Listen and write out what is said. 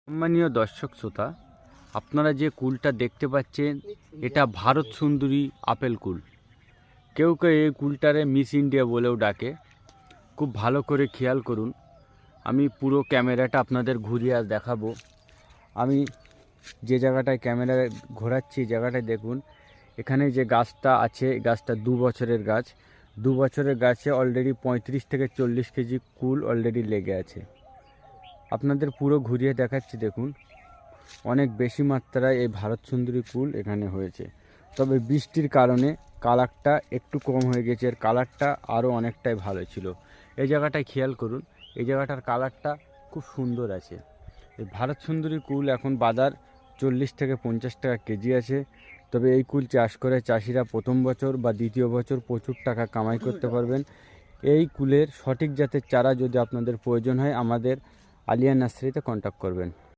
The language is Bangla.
সম্মানীয় দর্শক শ্রোতা, আপনারা যে কুলটা দেখতে পাচ্ছেন এটা ভারত সুন্দরী আপেল কুল। কেউ কেউ এই কুলটারে মিস ইন্ডিয়া বলেও ডাকে। খুব ভালো করে খেয়াল করুন, আমি পুরো ক্যামেরাটা আপনাদের ঘুরিয়ে দেখাবো। আমি যে জায়গাটায় ক্যামেরা ঘোরাচ্ছি জায়গাটায় দেখুন, এখানে যে গাছটা আছে গাছটা 2 বছরের গাছ। 2 বছরের গাছে অলরেডি 35 থেকে 40 কেজি কুল অলরেডি লেগে আছে। আপনাদের পুরো ঘুরিয়ে দেখাচ্ছি, দেখুন অনেক বেশি মাত্রায় এই ভারত সুন্দরী কুল এখানে হয়েছে। তবে বৃষ্টির কারণে কালারটা একটু কম হয়ে গেছে, এর কালারটা আরও অনেকটাই ভালো ছিল। এই জায়গাটায় খেয়াল করুন, এই জায়গাটার কালারটা খুব সুন্দর আছে। এই ভারত সুন্দরী কুল এখন বাজার 40 থেকে 50 টাকা কেজি আছে। তবে এই কুল চাষ করে চাষিরা প্রথম বছর বা দ্বিতীয় বছর প্রচুর টাকা কামাই করতে পারবেন। এই কুলের সঠিক জাতের চারা যদি আপনাদের প্রয়োজন হয় আমাদের আলিয়া নার্সারিতে কন্ট্যাক্ট করবেন।